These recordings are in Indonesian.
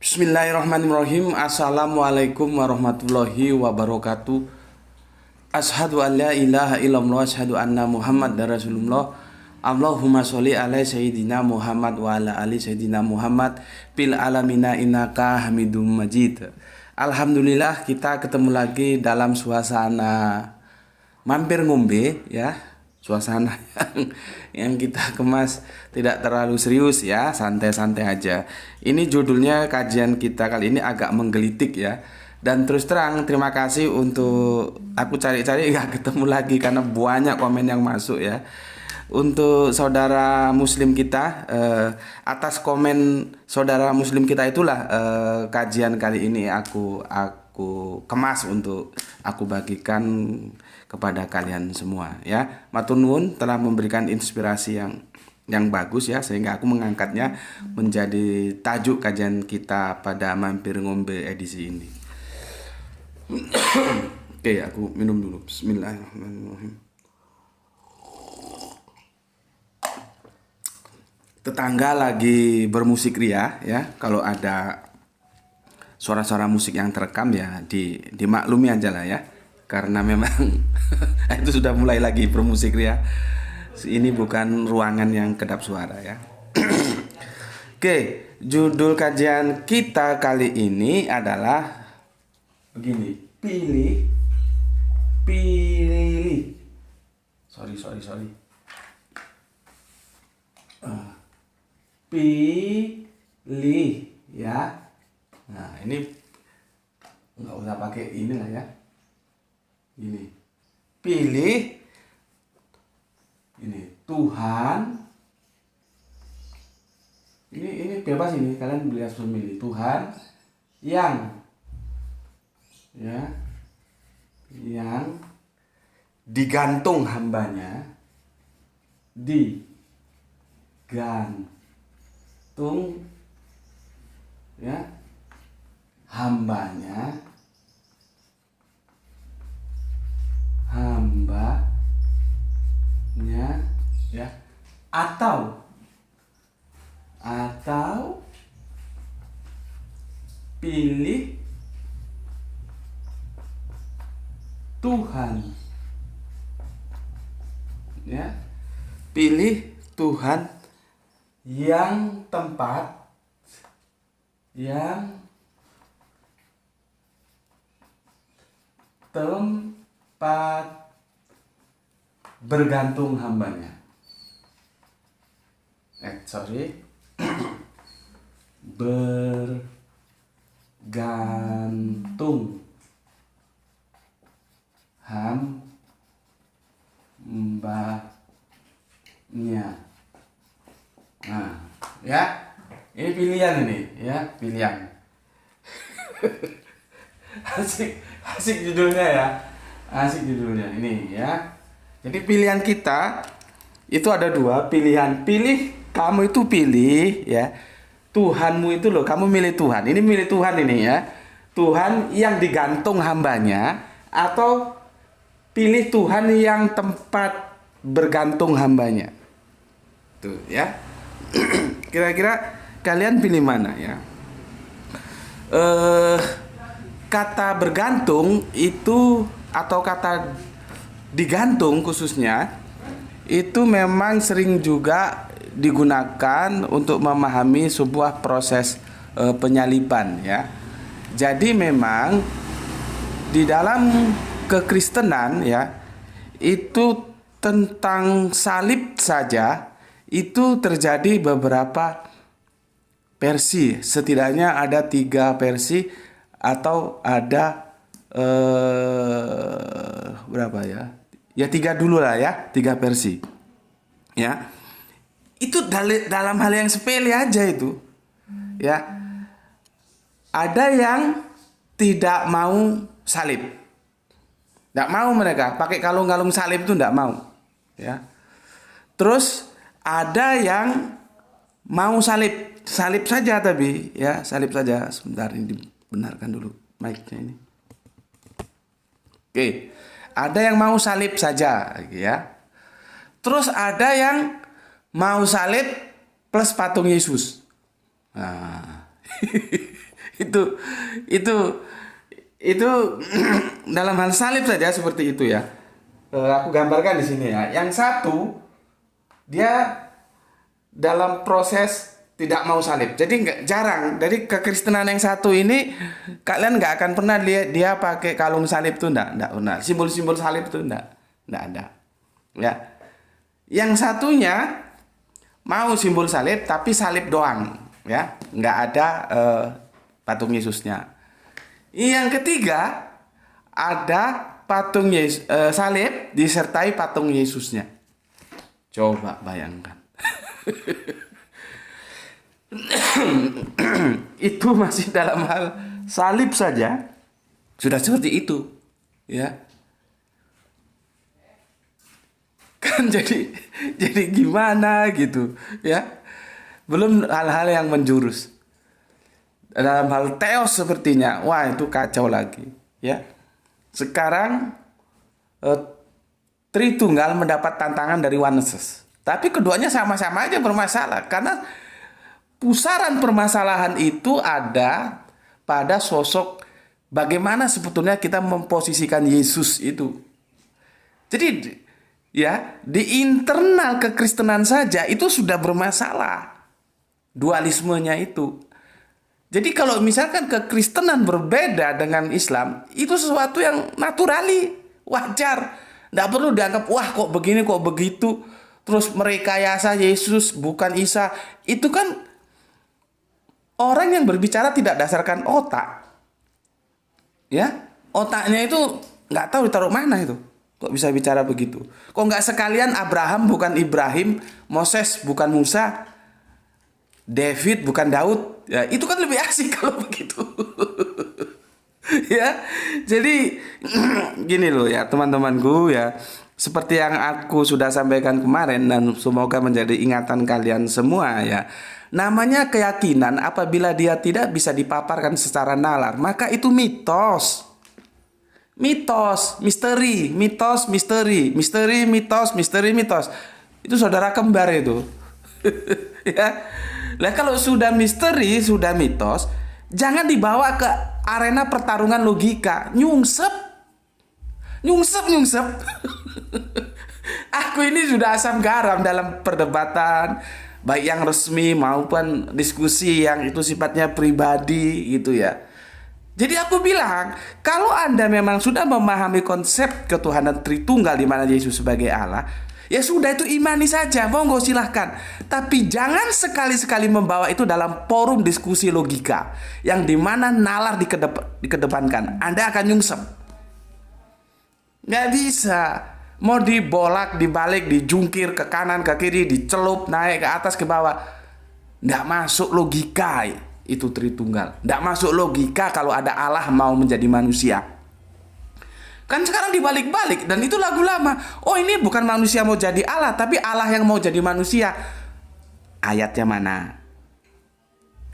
Bismillahirrahmanirrahim. Assalamualaikum warahmatullahi wabarakatuh. Ashhadu an la ilaha illallah, ashhadu anna Muhammad Rasulullah. Allahumma sholli ala sayyidina Muhammad wa ala ali sayyidina Muhammad fil alamina innaka Hamidum Majid. Alhamdulillah, kita ketemu lagi dalam suasana mampir ngombe ya. Suasana yang kita kemas tidak terlalu serius ya, santai-santai aja. Ini judulnya kajian kita kali ini agak menggelitik ya. Dan terus terang terima kasih untuk aku cari-cari nggak ketemu lagi karena banyak komen yang masuk ya. Untuk saudara muslim kita, atas komen saudara muslim kita itulah kajian kali ini aku kemas untuk aku bagikan kepada kalian semua ya. Matur nuwun telah memberikan inspirasi yang bagus ya, sehingga aku mengangkatnya menjadi tajuk kajian kita pada mampir ngombe edisi ini. Oke, aku minum dulu. Bismillahirrahmanirrahim. Tetangga lagi bermusik ria ya. Kalau ada suara-suara musik yang terekam ya dimaklumi aja lah ya. Karena memang itu sudah mulai lagi bermusik ya. Ini bukan ruangan yang kedap suara ya. Oke, judul kajian kita kali ini adalah begini. Pilih. Sorry. Pilih ya. Nah, ini nggak usah pakai inilah ya. Ini pilih, ini Tuhan, ini bebas, ini kalian bebas memilih Tuhan yang digantung hambanya, digantung ya hambanya ya, atau pilih Tuhan ya, pilih Tuhan yang tempat bergantung hambanya. Bergantung hambanya. Nah, ya. Ini pilihan ini, ya, pilihan. Asik judulnya ya. Asik judulnya ini ya. Jadi pilihan kita itu ada dua pilihan. Kamu itu pilih ya. Tuhanmu itu loh, kamu milih Tuhan. Ini milih Tuhan ini ya. Tuhan yang digantung hambanya, atau pilih Tuhan yang tempat bergantung hambanya. Tuh ya. Kira-kira kalian pilih mana ya? Kata bergantung itu atau kata digantung khususnya itu memang sering juga digunakan untuk memahami sebuah proses penyaliban ya. Jadi memang di dalam kekristenan ya, itu tentang salib saja itu terjadi beberapa versi. Setidaknya ada 3 versi atau ada berapa ya? Ya 3 dulu lah ya, 3 versi. Ya. Itu dalam hal yang sepele aja itu. Ya. Ada yang tidak mau salib. Tidak mau mereka pakai kalung-kalung salib itu, tidak mau. Ya. Terus ada yang mau salib saja, tapi ya salib saja. Sebentar, ini dibenarkan dulu mic-nya ini. Oke, ada yang mau salib saja ya. Terus ada yang mau salib plus patung Yesus. Nah, itu itu itu dalam hal salib saja seperti itu ya. Aku gambarkan di sini ya. Yang satu dia dalam proses tidak mau salib. Jadi jarang dari kekristenan yang satu ini kalian nggak akan pernah lihat dia pakai kalung salib tuh enggak pernah. Simbol-simbol salib tuh enggak ada. Ya. Yang satunya mau simbol salib tapi salib doang, ya. Nggak ada patung Yesusnya. Yang ketiga ada patung salib disertai patung Yesusnya. Coba bayangkan. Itu masih dalam hal salib saja sudah seperti itu, ya. Kan jadi gimana gitu, ya. Belum hal-hal yang menjurus. Dalam hal teos sepertinya, wah itu kacau lagi, ya. Sekarang Tritunggal mendapat tantangan dari Oneness. Tapi keduanya sama-sama aja bermasalah karena pusaran permasalahan itu ada pada sosok bagaimana sebetulnya kita memposisikan Yesus itu. Jadi ya, di internal kekristenan saja itu sudah bermasalah dualismenya itu. Jadi kalau misalkan kekristenan berbeda dengan Islam, itu sesuatu yang naturali, wajar. Nggak perlu dianggap, wah kok begini, kok begitu. Terus merekayasa Yesus bukan Isa. Itu kan orang yang berbicara tidak dasarkan otak. Ya, otaknya itu nggak tahu ditaruh mana itu. Kok bisa bicara begitu? Kok nggak sekalian Abraham bukan Ibrahim, Moses bukan Musa, David bukan Daud? Ya, itu kan lebih asik kalau begitu. Ya, jadi gini loh ya teman-temanku ya. Seperti yang aku sudah sampaikan kemarin dan semoga menjadi ingatan kalian semua ya. Namanya keyakinan apabila dia tidak bisa dipaparkan secara nalar, maka itu mitos. Mitos, misteri, mitos, misteri, misteri, mitos, misteri, mitos. Itu saudara kembar itu. Ya. Lah kalau sudah misteri, sudah mitos, jangan dibawa ke arena pertarungan logika. Nyungsep. Aku ini sudah asam garam dalam perdebatan, baik yang resmi maupun diskusi yang itu sifatnya pribadi gitu ya. Jadi aku bilang, kalau Anda memang sudah memahami konsep ketuhanan Tritunggal di mana Yesus sebagai Allah, ya sudah itu imani saja, monggo silahkan. Tapi jangan sekali-sekali membawa itu dalam forum diskusi logika yang dimana nalar dikedepankan. Anda akan nyungsep. Nggak bisa. Mau dibolak, dibalik, dijungkir ke kanan, ke kiri, dicelup, naik ke atas, ke bawah. Nggak masuk logika itu Tritunggal. Nggak masuk logika kalau ada Allah mau menjadi manusia. Kan sekarang dibalik-balik dan itu lagu lama. Oh ini bukan manusia mau jadi Allah, tapi Allah yang mau jadi manusia. Ayatnya mana?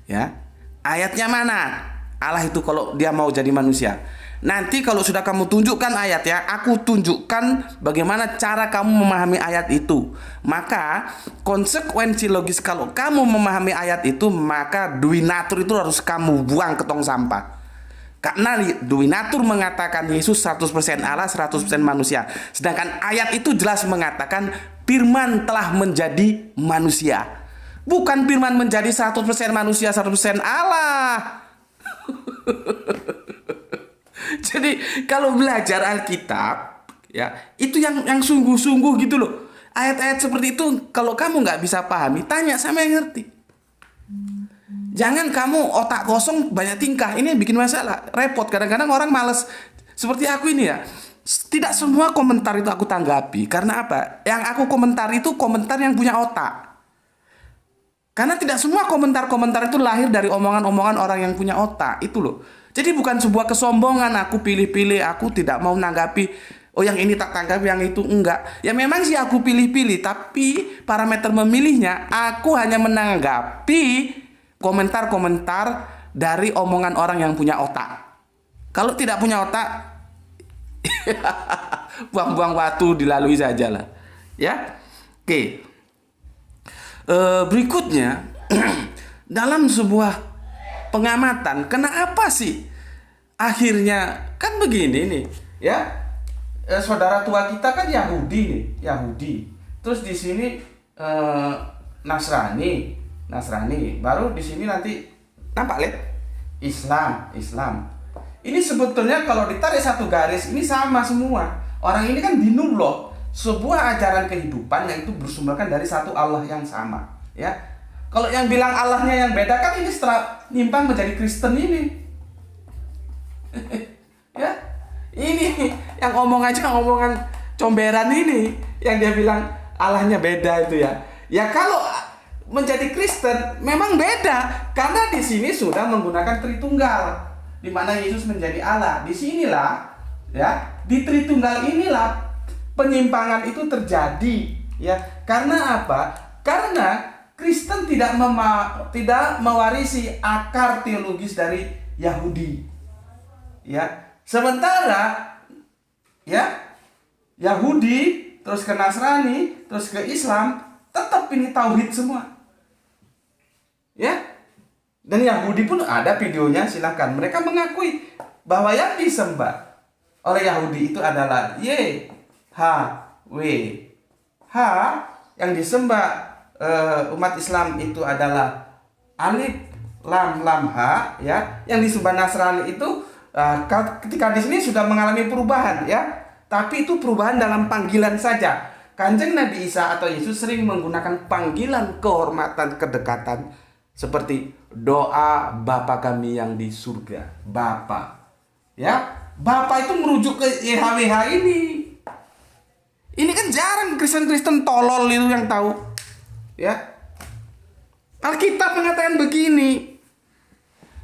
Ya, ayatnya mana? Allah itu kalau dia mau jadi manusia. Nanti kalau sudah kamu tunjukkan ayatnya, aku tunjukkan bagaimana cara kamu memahami ayat itu. Maka konsekuensi logis kalau kamu memahami ayat itu, maka Dwi Natur itu harus kamu buang ke tong sampah. Karena Dwi Natur mengatakan Yesus 100% Allah, 100% manusia. Sedangkan ayat itu jelas mengatakan Firman telah menjadi manusia. Bukan Firman menjadi 100% manusia, 100% Allah. Jadi kalau belajar Alkitab ya, itu yang sungguh-sungguh gitu loh. Ayat-ayat seperti itu kalau kamu nggak bisa pahami, tanya sama yang ngerti. Jangan kamu otak kosong banyak tingkah. Ini bikin masalah, repot. Kadang-kadang orang malas. Seperti aku ini ya. Tidak semua komentar itu aku tanggapi. Karena apa? Yang aku komentar itu komentar yang punya otak. Karena tidak semua komentar-komentar itu lahir dari omongan-omongan orang yang punya otak. Itu loh. Jadi bukan sebuah kesombongan. Aku pilih-pilih. Aku tidak mau menanggapi. Oh yang ini tak tanggapi, yang itu enggak. Ya memang sih aku pilih-pilih. Tapi parameter memilihnya, aku hanya menanggapi komentar-komentar dari omongan orang yang punya otak. Kalau tidak punya otak, buang-buang waktu, dilalui saja lah. Ya, oke. Berikutnya, dalam sebuah pengamatan, kenapa sih akhirnya kan begini nih ya, saudara tua kita kan Yahudi nih, Yahudi. Terus di sini Nasrani, baru di sini nanti nampak lihat Islam. Ini sebetulnya kalau ditarik satu garis ini sama semua. Orang ini kan bingung loh. Sebuah ajaran kehidupan yang itu bersumberkan dari satu Allah yang sama, ya. Kalau yang bilang Allahnya yang beda kan ini setelah nyimpang menjadi Kristen ini. Ya. Ini yang omongan comberan ini yang dia bilang Allahnya beda itu ya. Ya kalau menjadi Kristen memang beda karena di sini sudah menggunakan Tritunggal di mana Yesus menjadi Allah. Di sinilah ya, di Tritunggal inilah penyimpangan itu terjadi ya. Karena apa? Karena Kristen tidak mewarisi akar teologis dari Yahudi. Ya. Sementara ya Yahudi terus ke Nasrani, terus ke Islam, tetap ini tauhid semua. Ya. Dan Yahudi pun ada videonya, silahkan. Mereka mengakui bahwa yang disembah oleh Yahudi itu adalah YHWH, yang disembah umat Islam itu adalah Alif Lam Lam H, ya. Yang disembah Nasrani itu ketika di sini sudah mengalami perubahan, ya. Tapi itu perubahan dalam panggilan saja. Kanjeng Nabi Isa atau Yesus sering menggunakan panggilan kehormatan, kedekatan seperti doa Bapa kami yang di surga. Bapa. Ya, Bapa itu merujuk ke YHWH ini. Ini kan jarang Kristen-Kristen tolol itu yang tahu. Ya. Alkitab mengatakan begini.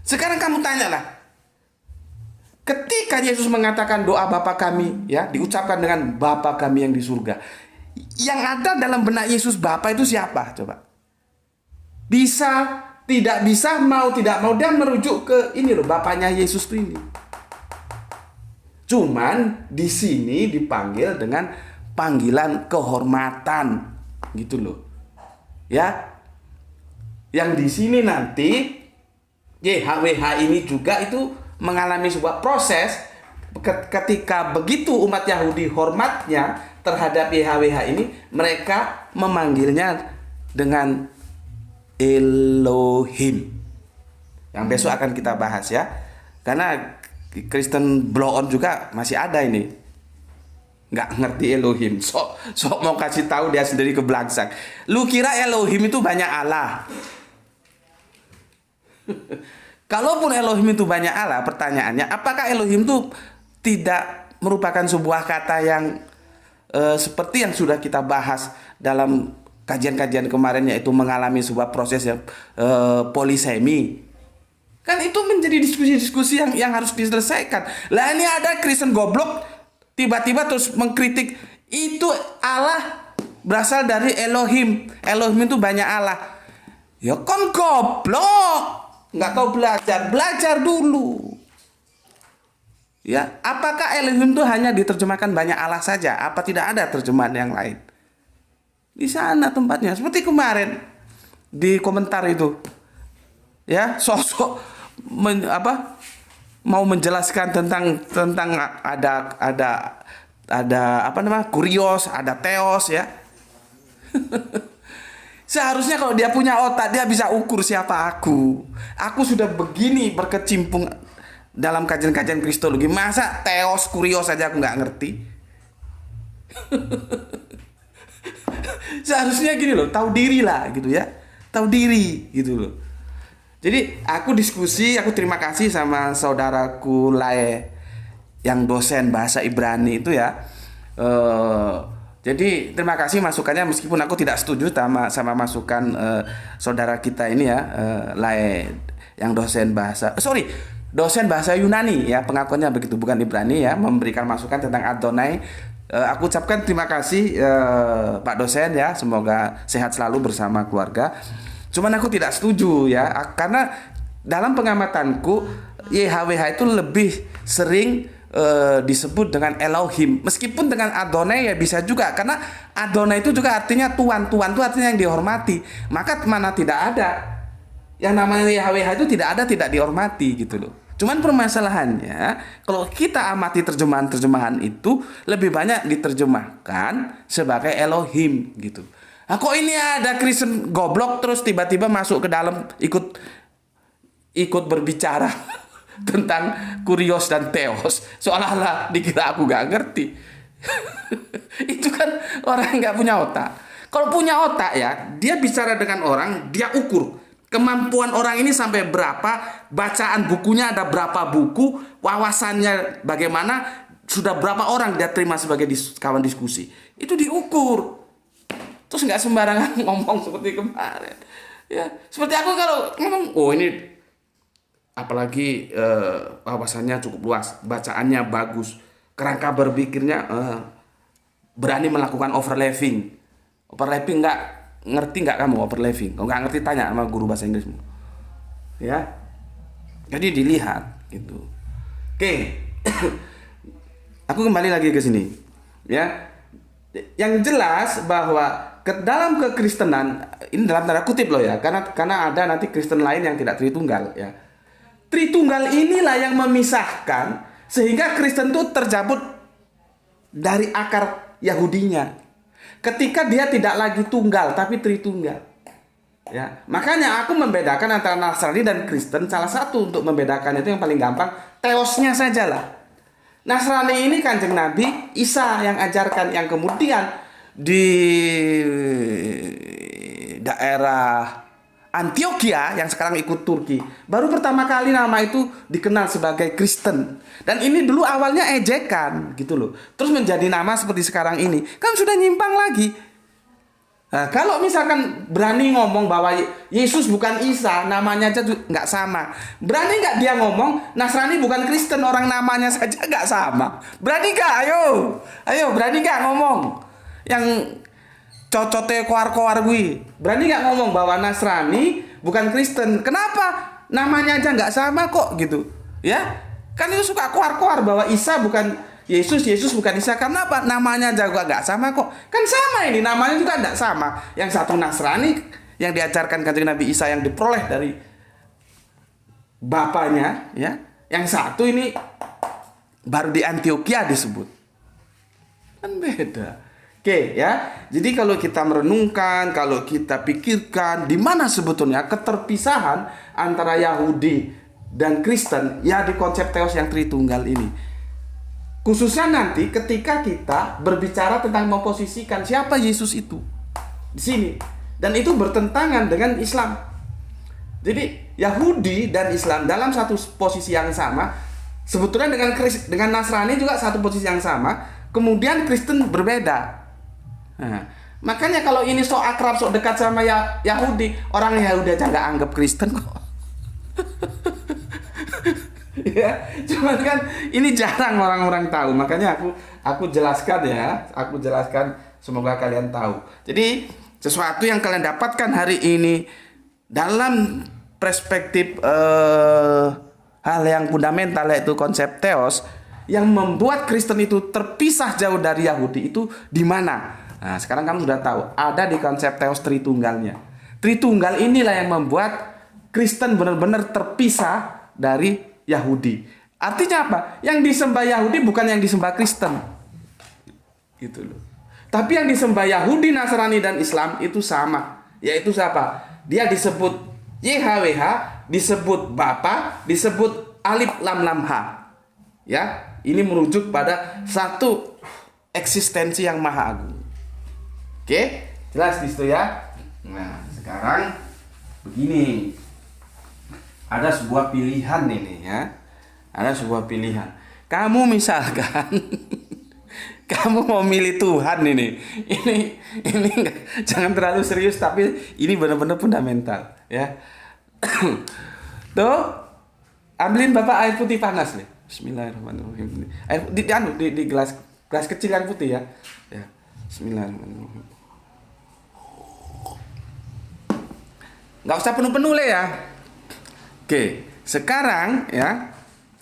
Sekarang kamu tanyalah. Ketika Yesus mengatakan doa Bapa kami, ya, diucapkan dengan Bapa kami yang di surga. Yang ada dalam benak Yesus Bapa itu siapa? Coba. Bisa, tidak bisa, mau tidak mau, dia merujuk ke ini loh, Bapaknya Yesus itu ini. Cuman di sini dipanggil dengan panggilan kehormatan, gitu loh. Ya. Yang di sini nanti YHWH ini juga itu mengalami sebuah proses ketika begitu umat Yahudi hormatnya terhadap YHWH ini, mereka memanggilnya dengan Elohim. Yang besok akan kita bahas ya. Karena Kristen blow on juga masih ada ini. Nggak ngerti Elohim. Sok mau kasih tahu dia sendiri kebelangsang. Lu kira Elohim itu banyak Allah? Kalaupun Elohim itu banyak Allah, pertanyaannya apakah Elohim itu tidak merupakan sebuah kata yang seperti yang sudah kita bahas dalam kajian-kajian kemarin, yaitu mengalami sebuah proses yang polisemi. Kan itu menjadi diskusi-diskusi yang harus diselesaikan. Lah ini ada Kristen goblok tiba-tiba terus mengkritik itu Allah berasal dari Elohim. Elohim itu banyak Allah. Ya kan goblok. Nggak tahu belajar dulu. Ya, apakah Elohim itu hanya diterjemahkan banyak Allah saja? Apa tidak ada terjemahan yang lain? Di sana tempatnya. Seperti kemarin di komentar itu, ya, sosok mau menjelaskan tentang ada apa namanya, kurios, ada teos, ya. Seharusnya kalau dia punya otak, dia bisa ukur siapa aku. Aku sudah begini berkecimpung dalam kajian-kajian kristologi. Masa teos, kurios saja aku nggak ngerti? Seharusnya gini loh, tahu diri lah gitu ya. Tahu diri gitu loh. Jadi aku diskusi, aku terima kasih sama saudaraku Lae yang dosen bahasa Ibrani itu ya. Jadi terima kasih masukannya, meskipun aku tidak setuju sama masukan saudara kita ini ya, Lae yang dosen bahasa Yunani ya, pengakuannya begitu, bukan Ibrani ya, memberikan masukan tentang Adonai. Aku ucapkan terima kasih Pak dosen ya, semoga sehat selalu bersama keluarga. Cuman aku tidak setuju ya, karena dalam pengamatanku YHWH itu lebih sering disebut dengan Elohim, meskipun dengan Adonai ya bisa juga, karena Adonai itu juga artinya Tuhan. Tuhan itu artinya yang dihormati. Maka mana tidak ada yang namanya YHWH itu tidak dihormati gitu loh. Cuman permasalahannya kalau kita amati terjemahan-terjemahan itu lebih banyak diterjemahkan sebagai Elohim gitu. Nah, kok ini ada Kristen goblok terus tiba-tiba masuk ke dalam ikut berbicara tentang kurios dan teos, seolah-olah dikira aku gak ngerti. Itu kan orang nggak punya otak. Kalau punya otak ya, dia bicara dengan orang, dia ukur kemampuan orang ini sampai berapa, bacaan bukunya ada berapa buku, wawasannya bagaimana, sudah berapa orang dia terima sebagai kawan diskusi. Itu diukur. Terus nggak sembarangan ngomong seperti kemarin. Ya, seperti aku kalau ngomong, oh ini apalagi wawasannya cukup luas, bacaannya bagus, kerangka berpikirnya berani melakukan overlapping. Overlapping ngerti nggak kamu overlapping? Kalau nggak ngerti tanya sama guru bahasa Inggrismu. Ya, jadi dilihat gitu. Oke, aku kembali lagi ke sini. Ya, yang jelas bahwa dalam kekristenan ini dalam tanda kutip loh ya, karena ada nanti Kristen lain yang tidak Tritunggal ya. Tritunggal inilah yang memisahkan sehingga Kristen itu terjabut dari akar Yahudinya. Ketika dia tidak lagi tunggal tapi Tritunggal. Ya, makanya aku membedakan antara Nasrani dan Kristen. Salah satu untuk membedakan itu yang paling gampang, teosnya sajalah. Nasrani ini Kanjeng Nabi Isa yang ajarkan, yang kemudian di daerah Antioquia yang sekarang ikut Turki baru pertama kali nama itu dikenal sebagai Kristen, dan ini dulu awalnya ejekan gitu loh, terus menjadi nama seperti sekarang ini kan sudah nyimpang lagi. Nah, kalau misalkan berani ngomong bahwa Yesus bukan Isa, namanya aja nggak sama, berani nggak dia ngomong Nasrani bukan Kristen, orang namanya saja nggak sama, berani nggak? Ayo berani nggak ngomong yang cocote koar-koar gue, berani nggak ngomong bahwa Nasrani bukan Kristen? Kenapa? Namanya aja nggak sama kok gitu, ya? Kan itu suka koar-koar bahwa Isa bukan Yesus, Yesus bukan Isa. Karena apa? Namanya aja juga nggak sama kok. Kan sama ini, namanya juga nggak sama. Yang satu Nasrani yang diajarkan Kanjeng Nabi Isa yang diperoleh dari bapaknya, ya. Yang satu ini baru di Antioquia disebut. Kan beda. Oke ya, jadi kalau kita merenungkan, kalau kita pikirkan di mana sebetulnya keterpisahan antara Yahudi dan Kristen, ya di konsep teos yang Tritunggal ini. Khususnya nanti ketika kita berbicara tentang memposisikan siapa Yesus itu di sini, dan itu bertentangan dengan Islam. Jadi Yahudi dan Islam dalam satu posisi yang sama, sebetulnya dengan Nasrani juga satu posisi yang sama, kemudian Kristen berbeda. Nah, makanya kalau ini sok akrab, sok dekat sama Yahudi, orang Yahudi aja nggak anggap Kristen kok. Ya, cuman kan ini jarang orang-orang tahu, makanya aku jelaskan ya, semoga kalian tahu. Jadi sesuatu yang kalian dapatkan hari ini dalam perspektif hal yang fundamental, yaitu konsep teos, yang membuat Kristen itu terpisah jauh dari Yahudi itu di mana? Nah, sekarang kamu sudah tahu, ada di konsep teos Tritunggalnya. Tritunggal inilah yang membuat Kristen benar-benar terpisah dari Yahudi. Artinya apa? Yang disembah Yahudi bukan yang disembah Kristen. Gitu loh. Tapi yang disembah Yahudi, Nasrani dan Islam itu sama. Yaitu siapa? Dia disebut YHWH, disebut Bapa, disebut Alif Lam Lam H. Ya, ini merujuk pada satu eksistensi yang maha agung. Oke, jelas di situ ya. Nah, sekarang begini. Ada sebuah pilihan ini ya. Ada sebuah pilihan. Kamu misalkan kamu mau milih Tuhan ini. Ini jangan terlalu serius, tapi ini benar-benar fundamental ya. Tuh, ambilin Bapak air putih panas nih. Bismillahirrahmanirrahim. Air di gelas kecil yang putih ya. Ya. Bismillahirrahmanirrahim. Nggak usah penuh-penuh le ya. Oke, sekarang ya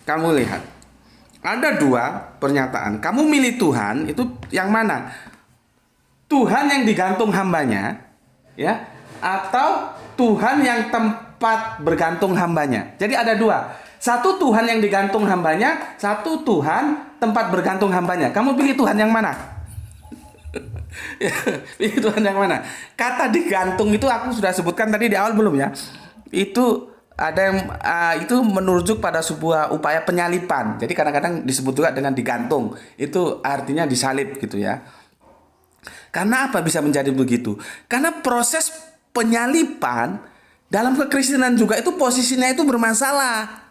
kamu lihat ada dua pernyataan. Kamu milih Tuhan itu yang mana? Tuhan yang digantung hambanya, ya, atau Tuhan yang tempat bergantung hambanya. Jadi ada dua. Satu Tuhan yang digantung hambanya, satu Tuhan tempat bergantung hambanya. Kamu pilih Tuhan yang mana? Pilih Tuhan yang mana? Kata digantung itu aku sudah sebutkan tadi di awal belum ya? Itu ada yang itu merujuk pada sebuah upaya penyalipan. Jadi kadang-kadang disebut juga dengan digantung. Itu artinya disalib gitu ya. Karena apa bisa menjadi begitu? Karena proses penyalipan dalam kekristenan juga itu posisinya itu bermasalah.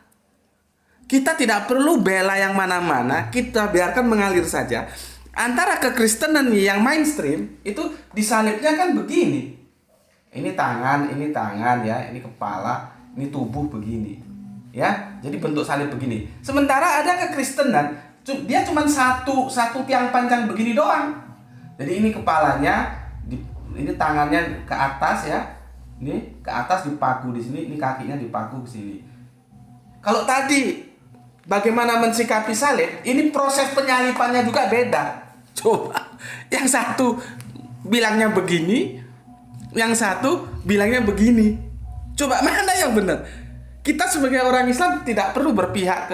Kita tidak perlu bela yang mana-mana, kita biarkan mengalir saja. Antara kekristenan yang mainstream itu disalibnya kan begini. Ini tangan ya, ini kepala, ini tubuh begini. Ya, jadi bentuk salib begini. Sementara ada kekristenan, dia cuma satu tiang panjang begini doang. Jadi ini kepalanya, ini tangannya ke atas ya. Ini ke atas dipaku di sini, ini kakinya dipaku ke sini. Kalau tadi bagaimana mensikapi salib, ini proses penyalipannya juga beda. Coba, yang satu bilangnya begini, yang satu bilangnya begini. Coba mana yang benar? Kita sebagai orang Islam tidak perlu berpihak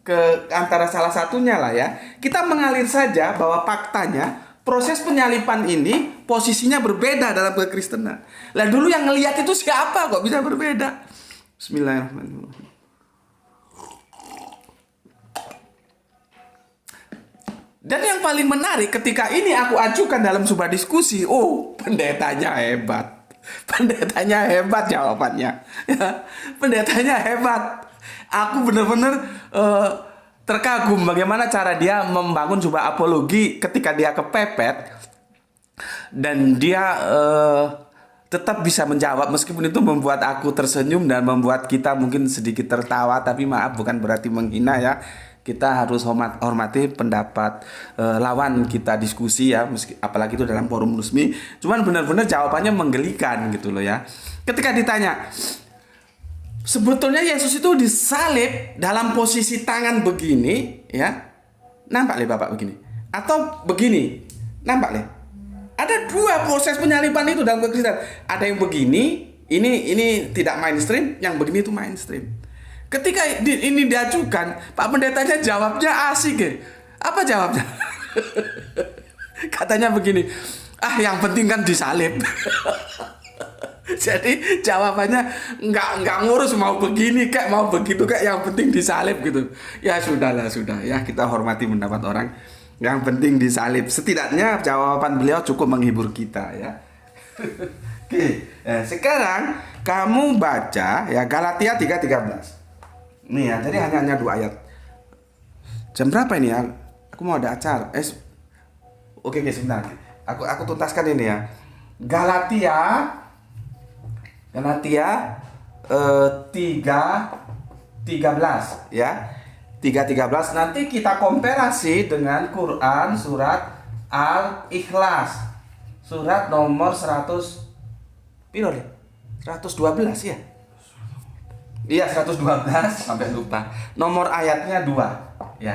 ke antara salah satunya lah ya. Kita mengalir saja bahwa faktanya proses penyalipan ini posisinya berbeda dalam kekristenan. Lah dulu yang ngelihat itu siapa kok bisa berbeda? Bismillahirrahmanirrahim. Dan yang paling menarik ketika ini aku ajukan dalam sebuah diskusi, pendetanya hebat. Pendetanya hebat jawabannya. Ya, pendetanya hebat. Aku benar-benar terkagum bagaimana cara dia membangun sebuah apologi ketika dia kepepet dan dia tetap bisa menjawab meskipun itu membuat aku tersenyum dan membuat kita mungkin sedikit tertawa, tapi maaf bukan berarti menghina ya. Kita harus hormati pendapat lawan kita diskusi ya, apalagi itu dalam forum resmi. Cuman benar-benar jawabannya menggelikan gitu loh ya. Ketika ditanya, sebetulnya Yesus itu disalib dalam posisi tangan begini ya. Nampak le Bapak begini? Atau begini? Nampak le? Ada dua proses penyalipan itu dalam kekristenan. Ada yang begini, ini tidak mainstream, yang begini itu mainstream. Ketika ini diajukan, Pak Pendetanya jawabnya asik ya. Apa jawabnya? Katanya begini, yang penting kan disalib. Jadi jawabannya nggak ngurus mau begini kayak mau begitu kayak, yang penting disalib gitu. Ya sudah ya, kita hormati pendapat orang. Yang penting disalib. Setidaknya jawaban beliau cukup menghibur kita ya. Oke, sekarang kamu baca ya Galatia 3:13. Nih ya, jadi hanya 2 ayat. Jam berapa ini ya? Aku mau ada acara. Oke, sebentar. Aku tuntaskan ini ya. Galatia 3:13 ya. 3:13 nanti kita komparasi dengan Quran surat Al-Ikhlas. Surat nomor 112 ya. Iya 112 sampai lupa. Nomor ayatnya 2 ya.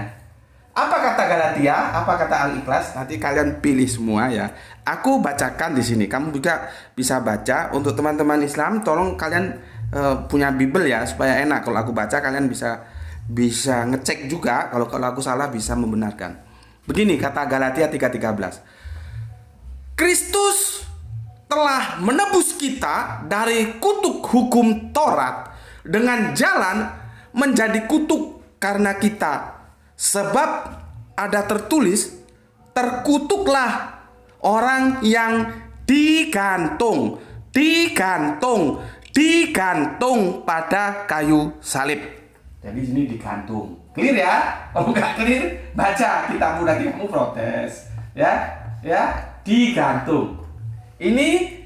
Apa kata Galatia? Apa kata Al-Ikhlas? Nanti kalian pilih semua ya. Aku bacakan di sini. Kamu juga bisa baca. Untuk teman-teman Islam, tolong kalian punya Bible ya supaya enak. Kalau aku baca kalian bisa ngecek juga. Kalau aku salah bisa membenarkan. Begini kata Galatia 3:13. Kristus telah menebus kita dari kutuk hukum Taurat dengan jalan menjadi kutuk karena kita. Sebab ada tertulis, terkutuklah orang yang digantung pada kayu salib. Jadi sini digantung. Clear ya? Kalau nggak clear, baca kitabmu lagi kamu protes. Ya, digantung. Ini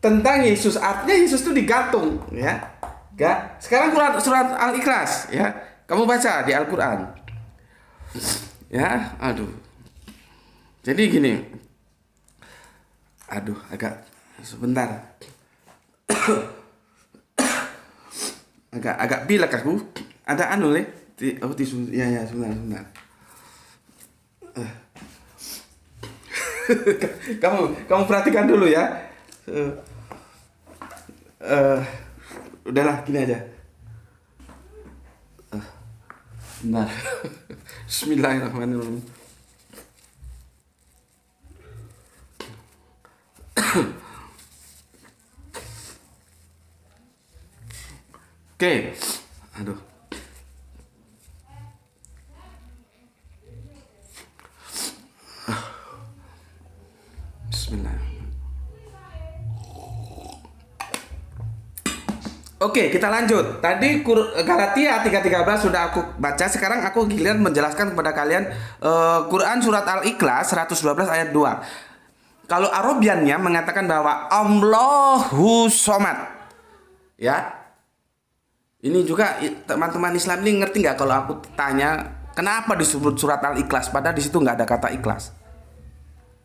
tentang Yesus. Artinya Yesus itu digantung, ya. Sekarang surat Al-Ikhlas, ya. Kamu baca di Al-Quran. Ya, aduh. Jadi gini. Aduh, agak sebentar. agak pilek aku. Ada tisu. Ya, sebentar. kamu perhatikan dulu ya. Udahlah, gini aja. Bentar. Bismillahirrahmanirrahim. Oke. Aduh. Bismillah. Oke, kita lanjut. Tadi Galatia 3:13 sudah aku baca. Sekarang aku giliran menjelaskan kepada kalian Quran surat Al-Ikhlas 112 ayat 2. Kalau Arabiannya mengatakan bahwa Allahu Somad. Ya. Ini juga teman-teman Islam ini ngerti nggak kalau aku tanya kenapa disebut surat Al-Ikhlas padahal di situ nggak ada kata ikhlas.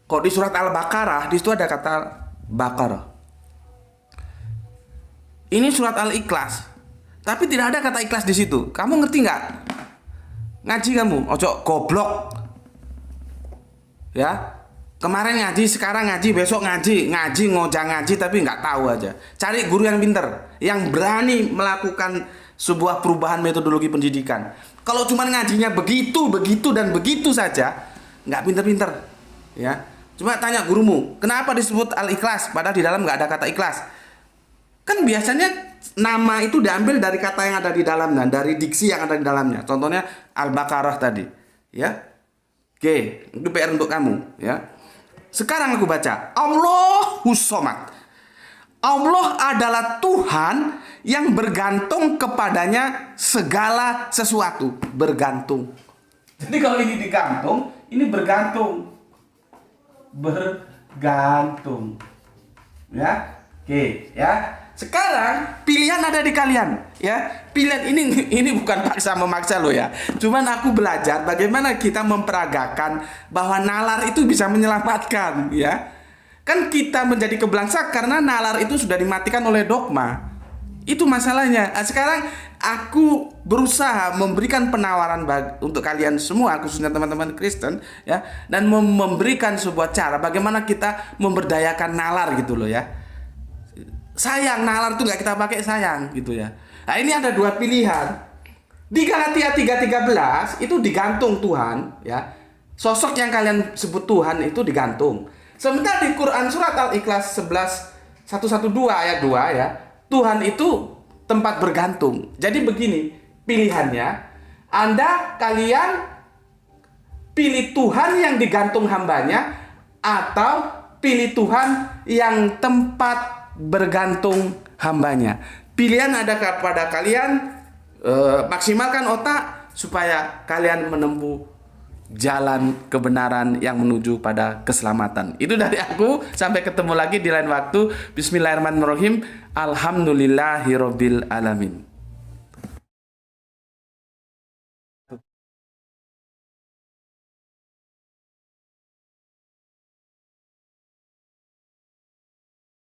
Kok di surat Al-Baqarah di situ ada kata Baqarah. Ini surat Al-Ikhlas, tapi tidak ada kata ikhlas di situ. Kamu ngerti nggak? Ngaji kamu, ojo goblok. Ya, kemarin ngaji, sekarang ngaji, besok ngaji, ngojang ngaji, tapi nggak tahu aja. Cari guru yang pinter, yang berani melakukan sebuah perubahan metodologi pendidikan. Kalau cuma ngajinya begitu, begitu dan begitu saja, nggak pinter-pinter. Ya, cuma tanya gurumu, kenapa disebut Al-Ikhlas, padahal di dalam nggak ada kata ikhlas. Kan biasanya nama itu diambil dari kata yang ada di dalamnya, dari diksi yang ada di dalamnya. Contohnya Al-Baqarah tadi, ya. Oke, itu PR untuk kamu, ya. Sekarang aku baca, Allahus Somad. Allah adalah Tuhan yang bergantung kepadanya segala sesuatu, bergantung. Jadi kalau ini digantung, ini bergantung. Bergantung. Ya. Oke, ya. Sekarang pilihan ada di kalian, ya. Pilihan ini bukan paksa memaksa lo ya. Cuman aku belajar bagaimana kita memperagakan bahwa nalar itu bisa menyelamatkan, ya. Kan kita menjadi kebelangsa karena nalar itu sudah dimatikan oleh dogma. Itu masalahnya. Nah, sekarang aku berusaha memberikan penawaran untuk kalian semua, khususnya teman-teman Kristen, ya, dan memberikan sebuah cara bagaimana kita memberdayakan nalar gitu loh, ya. Sayang, nalar itu nggak kita pakai sayang gitu ya. Nah ini ada dua pilihan. Di Galatia 3:13 itu digantung Tuhan, ya. Sosok yang kalian sebut Tuhan itu digantung. Sementara di Quran surat Al-Ikhlas 112 ayat 2 ya, Tuhan itu tempat bergantung. Jadi begini pilihannya, kalian pilih Tuhan yang digantung hambanya atau pilih Tuhan yang tempat bergantung hambanya. Pilihan ada kepada kalian. Maksimalkan otak supaya kalian menempuh jalan kebenaran yang menuju pada keselamatan. Itu dari aku. Sampai ketemu lagi di lain waktu. Bismillahirrahmanirrahim. Alhamdulillahirabbil alamin.